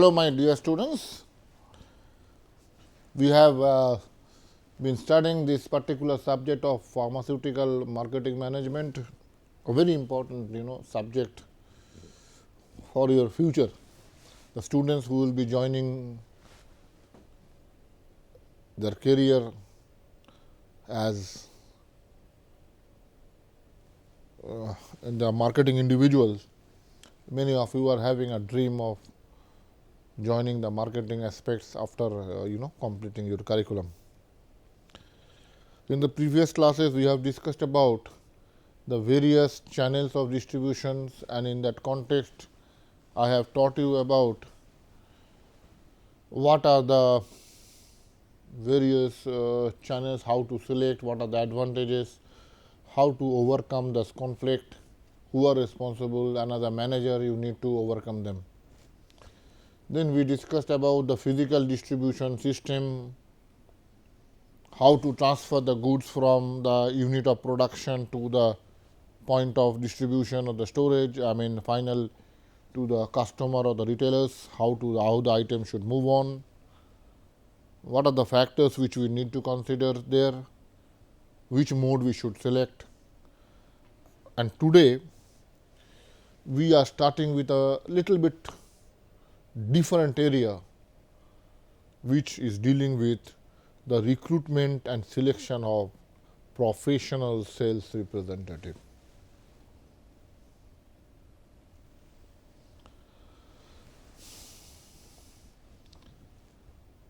Hello, my dear students. We have been studying this particular subject of pharmaceutical marketing management, a very important subject for your future. The students who will be joining their career as in the marketing individuals, many of you are having a dream of joining the marketing aspects after completing your curriculum. In the previous classes, we have discussed about the various channels of distributions, and in that context, I have taught you about what are the various channels, how to select, what are the advantages, how to overcome this conflict, who are responsible, and as a manager you need to overcome them. Then we discussed about the physical distribution system, how to transfer the goods from the unit of production to the point of distribution or the storage, final to the customer or the retailers, how the item should move on, what are the factors which we need to consider there, which mode we should select. And today we are starting with a little bit different area, which is dealing with the recruitment and selection of professional sales representative.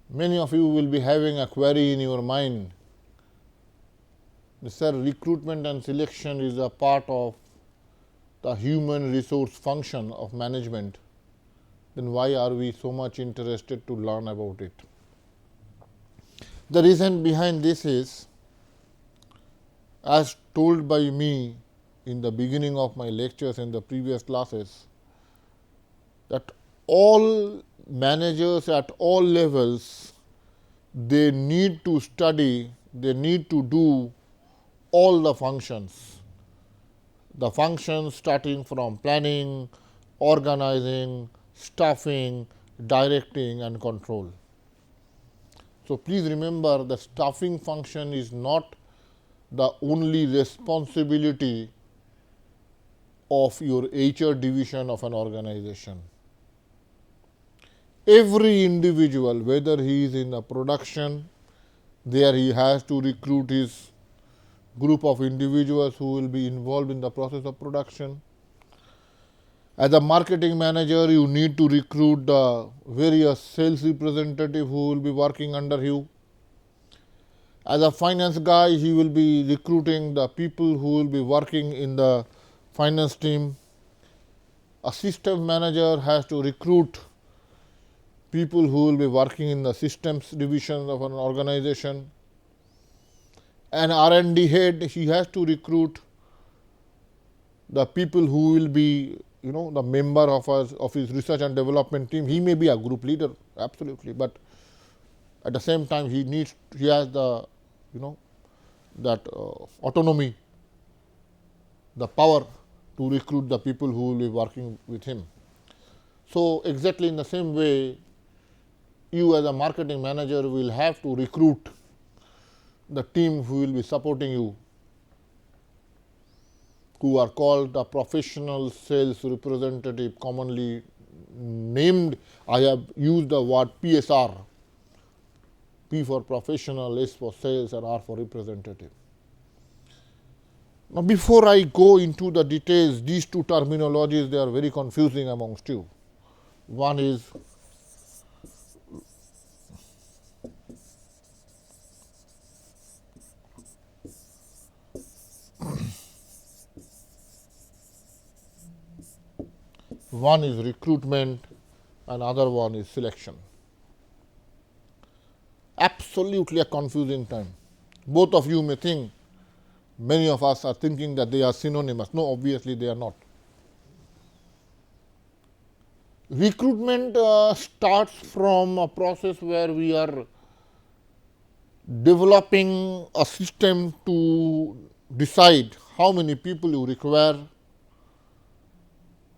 Many of you will be having a query in your mind, sir, recruitment and selection is a part of the human resource function of management, then why are we so much interested to learn about it? The reason behind this is, as told by me in the beginning of my lectures in the previous classes, that all managers at all levels, they need to study, they need to do all the functions. The functions starting from planning, organizing, staffing, directing and control. So, please remember the staffing function is not the only responsibility of your HR division of an organization. Every individual, whether he is in a production, there he has to recruit his group of individuals who will be involved in the process of production. As a marketing manager, you need to recruit the various sales representative who will be working under you. As a finance guy, he will be recruiting the people who will be working in the finance team. A system manager has to recruit people who will be working in the systems division of an organization. An R&D head, he has to recruit the people who will be the member of his research and development team. He may be a group leader, absolutely, but at the same time he has the that autonomy, the power to recruit the people who will be working with him. So, exactly in the same way, you as a marketing manager will have to recruit the team who will be supporting you, who are called the professional sales representative, commonly named. I have used the word PSR, P for professional, S for sales and R for representative. Now, before I go into the details, these two terminologies, they are very confusing amongst you. One is recruitment and other one is selection. Absolutely a confusing time. Both of you may think, many of us are thinking that they are synonymous. No, obviously they are not. Recruitment starts from a process where we are developing a system to decide how many people you require,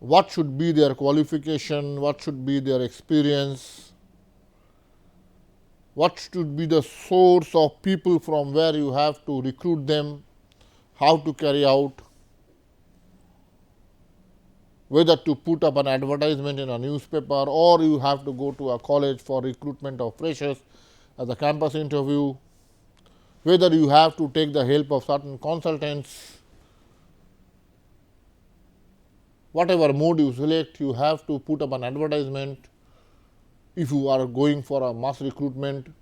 what should be their qualification, what should be their experience, what should be the source of people from where you have to recruit them, how to carry out, whether to put up an advertisement in a newspaper or you have to go to a college for recruitment of freshers as a campus interview, whether you have to take the help of certain consultants. Whatever mode you select, you have to put up an advertisement if you are going for a mass recruitment.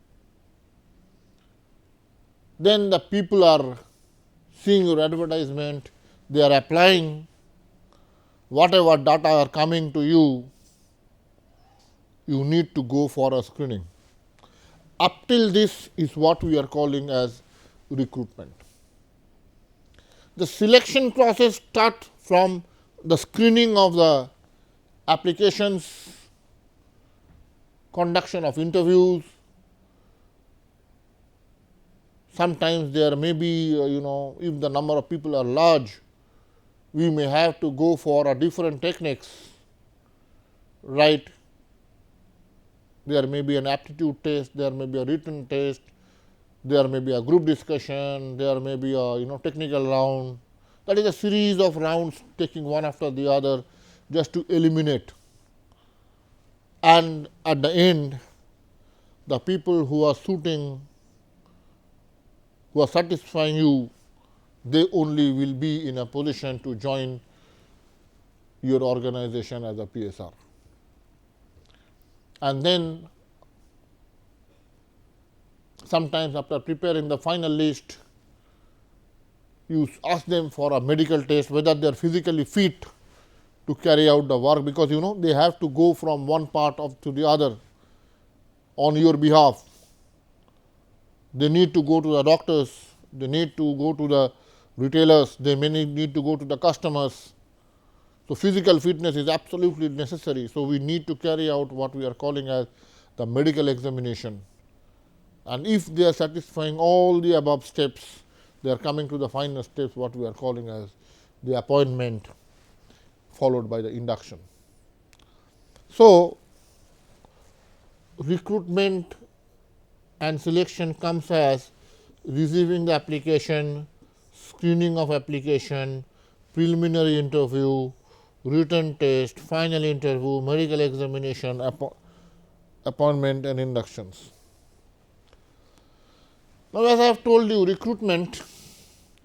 Then the people are seeing your advertisement, they are applying, whatever data are coming to you, you need to go for a screening. Up till this is what we are calling as recruitment. The selection process starts from the screening of the applications, conduction of interviews. Sometimes there may be, if the number of people are large, we may have to go for a different techniques, right. There may be an aptitude test, there may be a written test, there may be a group discussion, there may be a technical round. That is a series of rounds taking one after the other just to eliminate. And at the end, the people who are suiting, who are satisfying you, they only will be in a position to join your organization as a PSR. And then sometimes after preparing the final list, you ask them for a medical test, whether they are physically fit to carry out the work, because they have to go from one part to the other on your behalf. They need to go to the doctors, they need to go to the retailers, they may need to go to the customers. So, physical fitness is absolutely necessary. So, we need to carry out what we are calling as the medical examination, and if they are satisfying all the above steps, they are coming to the final steps, what we are calling as the appointment, followed by the induction. So, recruitment and selection comes as receiving the application, screening of application, preliminary interview, written test, final interview, medical examination, appointment and inductions. Now, as I have told you, recruitment,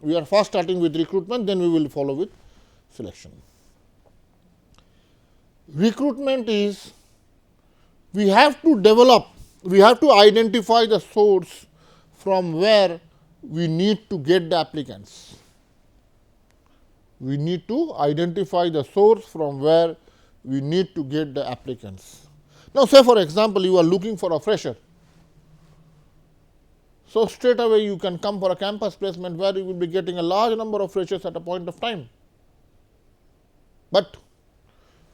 we are first starting with recruitment, then we will follow with selection. Recruitment is, we have to develop, we have to identify the source from where we need to get the applicants. We need to identify the source from where we need to get the applicants. Now, say for example, you are looking for a fresher. So, straight away you can come for a campus placement where you will be getting a large number of freshers at a point of time. But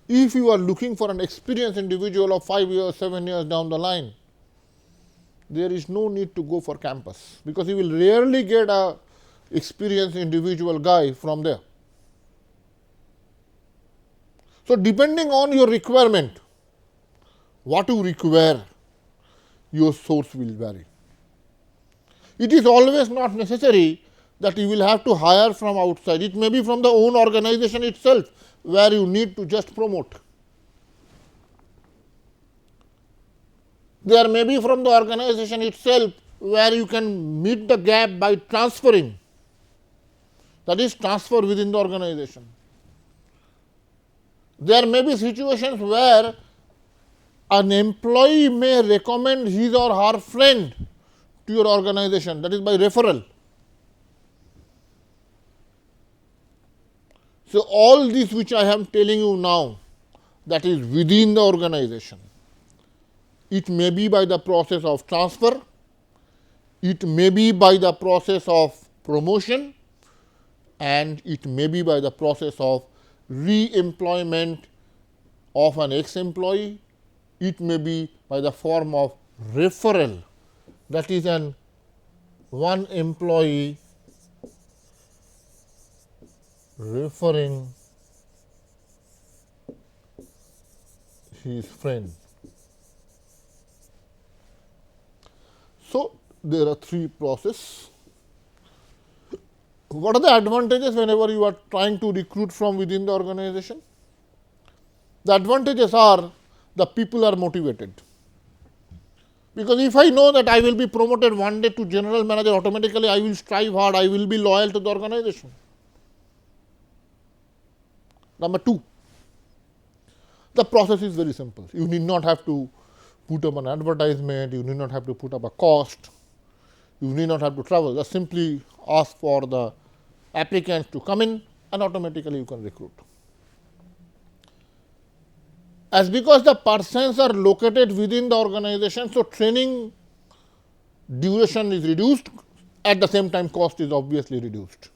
if you are looking for an experienced individual of 5 years, 7 years down the line, there is no need to go for campus, because you will rarely get a experienced individual guy from there. So, depending on your requirement, what you require, your source will vary. It is always not necessary that you will have to hire from outside. It may be from the own organization itself, where you need to just promote. There may be from the organization itself, where you can meet the gap by transferring, that is, transfer within the organization. There may be situations where an employee may recommend his or her friend to your organization, that is by referral. So, all this which I am telling you now, that is within the organization. It may be by the process of transfer, it may be by the process of promotion, and it may be by the process of re-employment of an ex-employee. It may be by the form of referral, that is, one employee referring his friend. So, there are three processes. What are the advantages whenever you are trying to recruit from within the organization? The advantages are the people are motivated. Because if I know that I will be promoted one day to general manager, automatically I will strive hard, I will be loyal to the organization. Number two, the process is very simple. You need not have to put up an advertisement, you need not have to put up a cost, you need not have to travel. Just simply ask for the applicants to come in and automatically you can recruit. As because the persons are located within the organization, so training duration is reduced, at the same time cost is obviously reduced.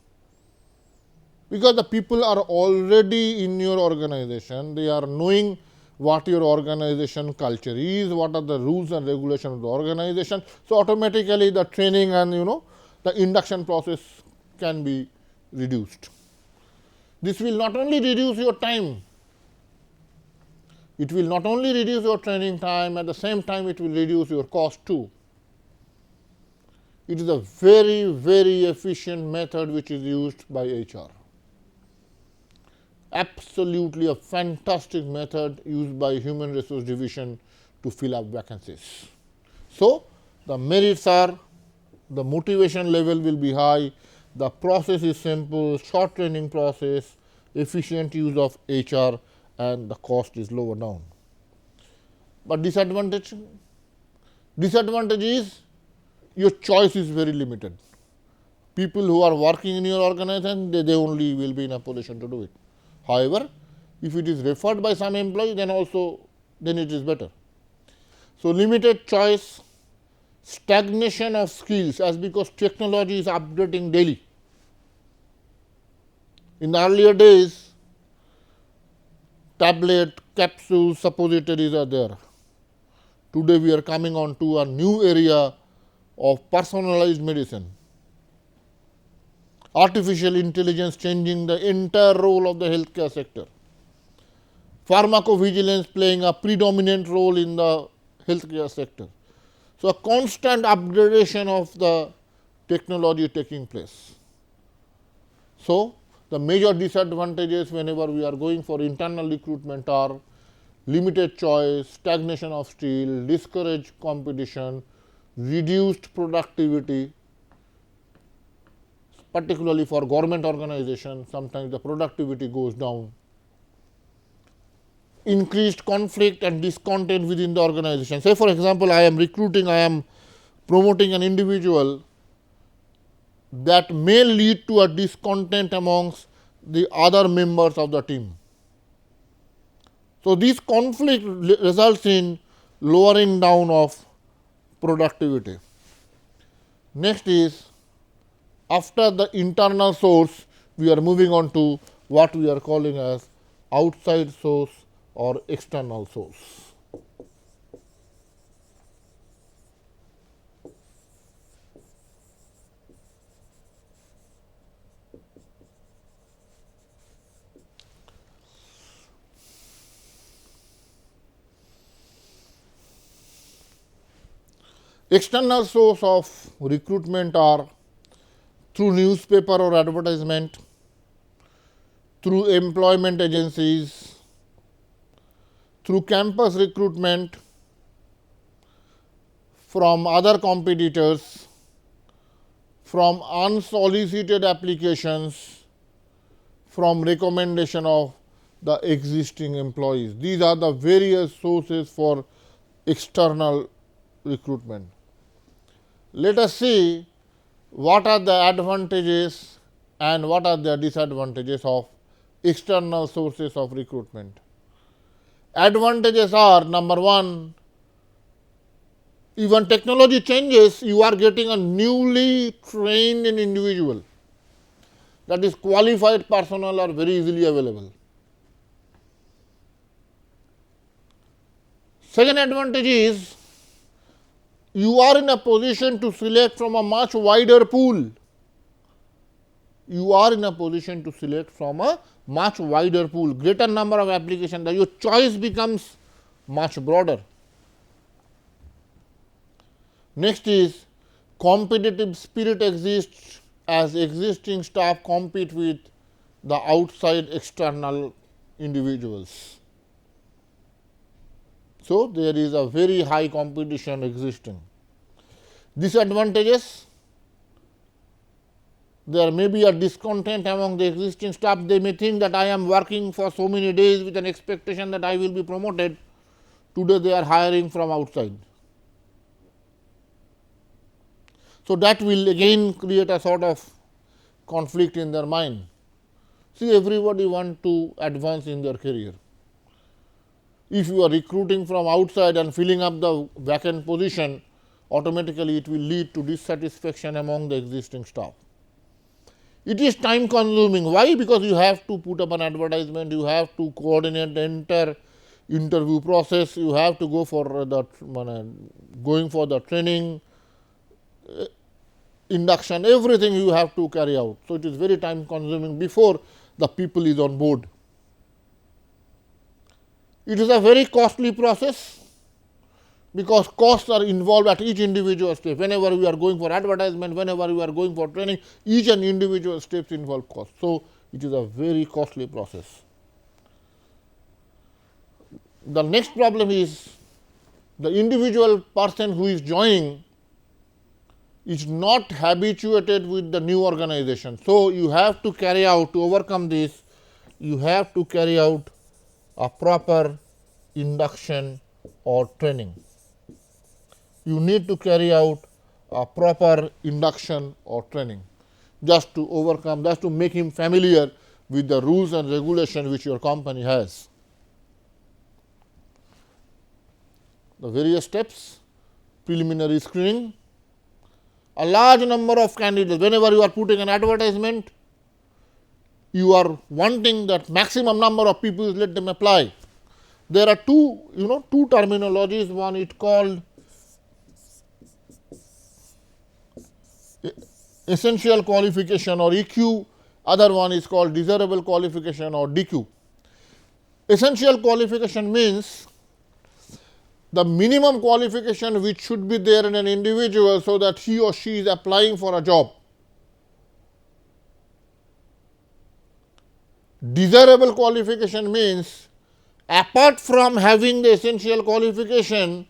Because the people are already in your organization, they are knowing what your organization culture is, what are the rules and regulations of the organization. So, automatically the training and the induction process can be reduced. This will not only reduce your time, it will not only reduce your training time, at the same time it will reduce your cost too. It is a very, very efficient method which is used by HR. Absolutely a fantastic method used by human resource division to fill up vacancies. So, the merits are, the motivation level will be high, the process is simple, short training process, efficient use of HR and the cost is lower down. But disadvantage is your choice is very limited. People who are working in your organization, they only will be in a position to do it. However, if it is referred by some employee, then it is better. So, limited choice, stagnation of skills, as because technology is updating daily. In the earlier days, tablet, capsules, suppositories are there. Today, we are coming on to a new area of personalized medicine. Artificial intelligence changing the entire role of the healthcare sector. Pharmacovigilance playing a predominant role in the healthcare sector. So, a constant upgradation of the technology taking place. So, the major disadvantages whenever we are going for internal recruitment are limited choice, stagnation of skill, discouraged competition, reduced productivity, particularly for government organization, sometimes the productivity goes down, increased conflict and discontent within the organization. Say for example, I am recruiting, I am promoting an individual, that may lead to a discontent amongst the other members of the team. So, this conflict results in lowering down of productivity. Next is, after the internal source, we are moving on to what we are calling as outside source or external source. External source of recruitment are through newspaper or advertisement, through employment agencies, through campus recruitment, from other competitors, from unsolicited applications, from recommendation of the existing employees. These are the various sources for external recruitment. Let us see what are the advantages and what are the disadvantages of external sources of recruitment. Advantages are, number one, even technology changes, you are getting a newly trained individual, that is qualified personnel are very easily available. Second advantage is, you are in a position to select from a much wider pool. You are in a position to select from a much wider pool, greater number of applications, that your choice becomes much broader. Next is competitive spirit exists as existing staff compete with the outside external individuals. So, there is a very high competition existing. Disadvantages: there may be a discontent among the existing staff. They may think that I am working for so many days with an expectation that I will be promoted. Today they are hiring from outside. So, that will again create a sort of conflict in their mind. See, everybody wants to advance in their career. If you are recruiting from outside and filling up the vacant position, automatically it will lead to dissatisfaction among the existing staff. It is time consuming. Why? Because you have to put up an advertisement, you have to coordinate the entire interview process, you have to go for the going for the training, induction, everything you have to carry out. So, it is very time consuming before the people is on board. It is a very costly process, because costs are involved at each individual step. Whenever we are going for advertisement, whenever we are going for training, each and individual steps involve cost. So, it is a very costly process. The next problem is the individual person who is joining is not habituated with the new organization. So, you have to carry out, to overcome this, you have to carry out a proper induction or training. You need to carry out a proper induction or training, just to overcome, just to make him familiar with the rules and regulations which your company has. The various steps: preliminary screening. A large number of candidates, whenever you are putting an advertisement, you are wanting that maximum number of people, let them apply. There are two terminologies. One is called essential qualification or EQ, other one is called desirable qualification or DQ. Essential qualification means the minimum qualification which should be there in an individual, so that he or she is applying for a job. Desirable qualification means, apart from having the essential qualification,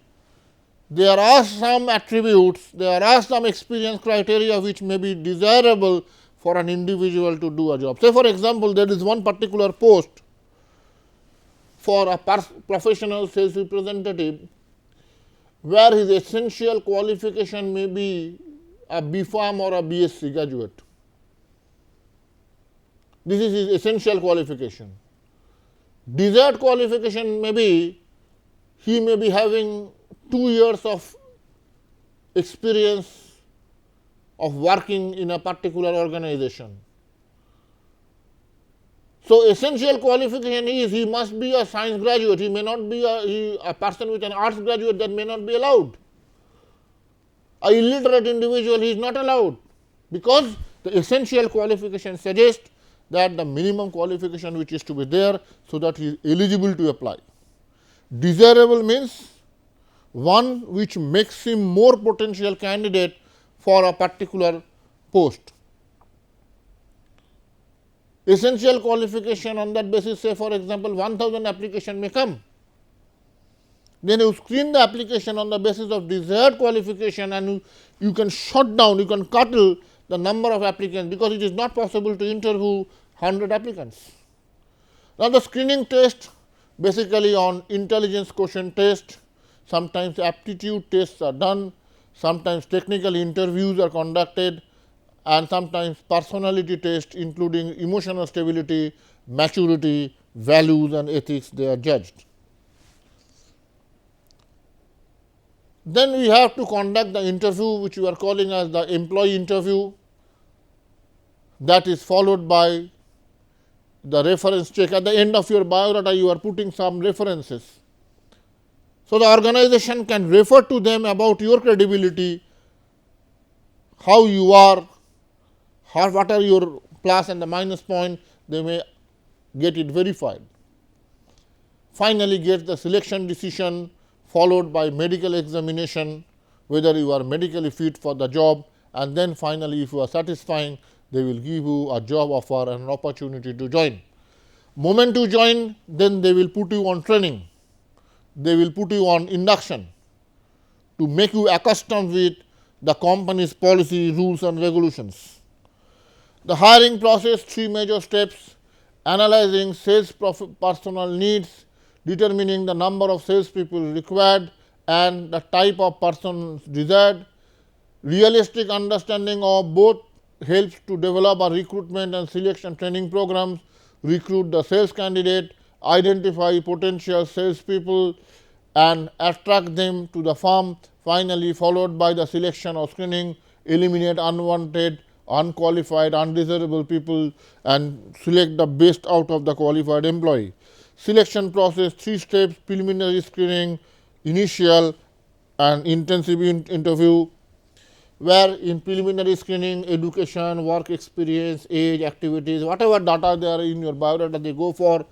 there are some attributes, there are some experience criteria which may be desirable for an individual to do a job. Say for example, there is one particular post for a professional sales representative, where his essential qualification may be a B.Pharm or a B.Sc graduate. This is his essential qualification. Desired qualification may be, he may be having 2 years of experience of working in a particular organization. So, essential qualification is he must be a science graduate, he may not be a person with an arts graduate, that may not be allowed. A illiterate individual, he is not allowed, because the essential qualification suggests that the minimum qualification which is to be there, so that he is eligible to apply. Desirable means one which makes him more potential candidate for a particular post. Essential qualification, on that basis, say for example 1000 application may come. Then you screen the application on the basis of desired qualification, and you can shut down, you can curtail the number of applicants, because it is not possible to interview 100 applicants. Now, the screening test basically on intelligence quotient test, sometimes aptitude tests are done, sometimes technical interviews are conducted, and sometimes personality tests including emotional stability, maturity, values and ethics, they are judged. Then we have to conduct the interview which we are calling as the employee interview, that is followed by the reference check. At the end of your biodata, you are putting some references. So, the organization can refer to them about your credibility, how you are, what are your plus and the minus point, they may get it verified. finally get the selection decision followed by medical examination, whether you are medically fit for the job, and then finally if you are satisfying, they will give you a job offer and an opportunity to join. Moment to join, then they will put you on training, they will put you on induction to make you accustomed with the company's policy, rules and regulations. The hiring process, 3 major steps: analyzing sales personnel needs, determining the number of salespeople required and the type of person desired. Realistic understanding of both helps to develop a recruitment and selection training programs, recruit the sales candidate, identify potential salespeople and attract them to the firm, finally followed by the selection or screening, eliminate unwanted, unqualified, undesirable people and select the best out of the qualified employee. Selection process, 3 steps: preliminary screening, initial and intensive interview, where in preliminary screening, education, work experience, age, activities, whatever data they are in your biodata they go for,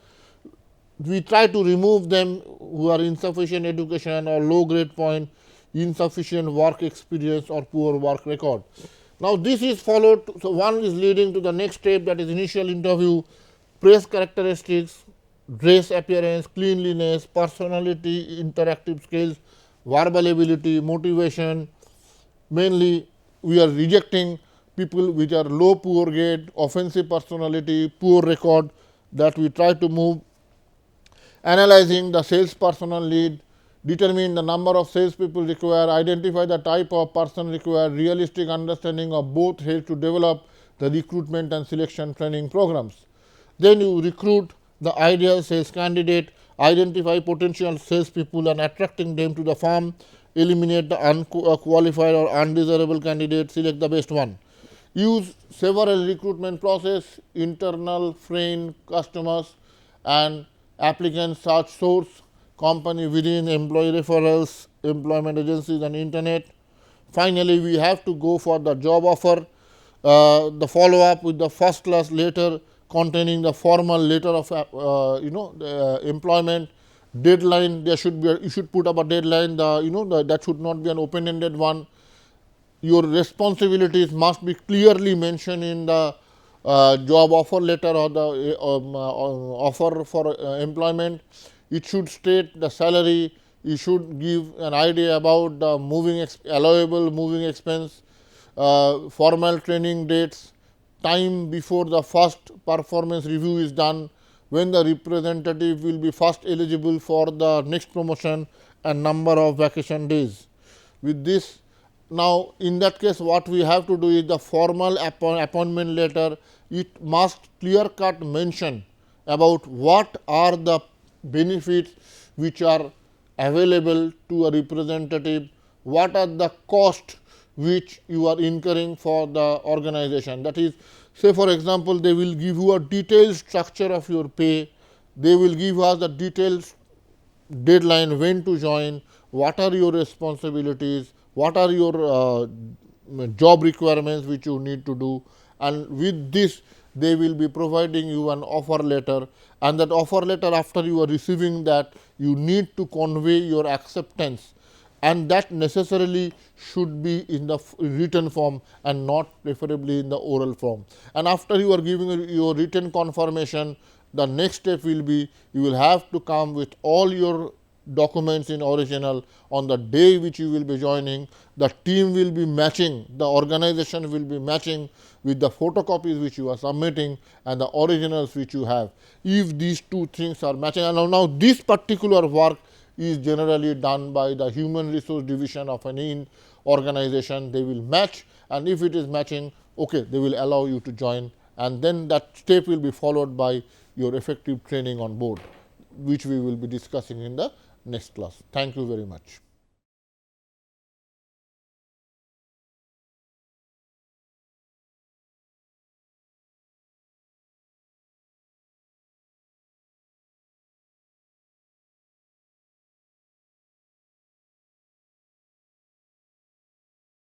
we try to remove them who are insufficient education or low grade point, insufficient work experience or poor work record. Now, this is followed, so one is leading to the next step, that is initial interview, press characteristics, dress appearance, cleanliness, personality, interactive skills, verbal ability, motivation. Mainly we are rejecting people which are low poor grade, offensive personality, poor record, that we try to move. Analyzing the sales personnel lead, determine the number of salespeople required, identify the type of person required, realistic understanding of both help to develop the recruitment and selection training programs. Then you recruit the ideal sales candidate, identify potential salespeople and attracting them to the firm, eliminate the unqualified or undesirable candidate, select the best one. Use several recruitment process, internal, friend, customers and applicant search source, company within, employee referrals, employment agencies and internet. Finally, we have to go for the job offer, the follow up with the first class letter containing the formal letter of employment. Deadline, there should be you should put up a deadline, that should not be an open ended one. Your responsibilities must be clearly mentioned in the job offer letter or the offer for employment. It should state the salary, you should give an idea about the allowable moving expense, formal training dates, time before the first performance review is done, when the representative will be first eligible for the next promotion and number of vacation days. With this, now in that case what we have to do is the formal appointment letter, it must clear cut mention about what are the benefits which are available to a representative, what are the costs which you are incurring for the organization. That is, say for example, they will give you a detailed structure of your pay, they will give us the detailed deadline when to join, what are your responsibilities, what are your job requirements which you need to do, and with this they will be providing you an offer letter, and that offer letter, after you are receiving that, you need to convey your acceptance, and that necessarily should be in the written form and not preferably in the oral form. And after you are giving your written confirmation, the next step will be you will have to come with all your documents in original on the day which you will be joining. The team will be matching, the organization will be matching with the photocopies which you are submitting and the originals which you have. If these two things are matching, and now this particular work is generally done by the human resource division of any organization, they will match, and if it is matching, okay, they will allow you to join, and then that step will be followed by your effective training on board, which we will be discussing in the next class. Thank you very much.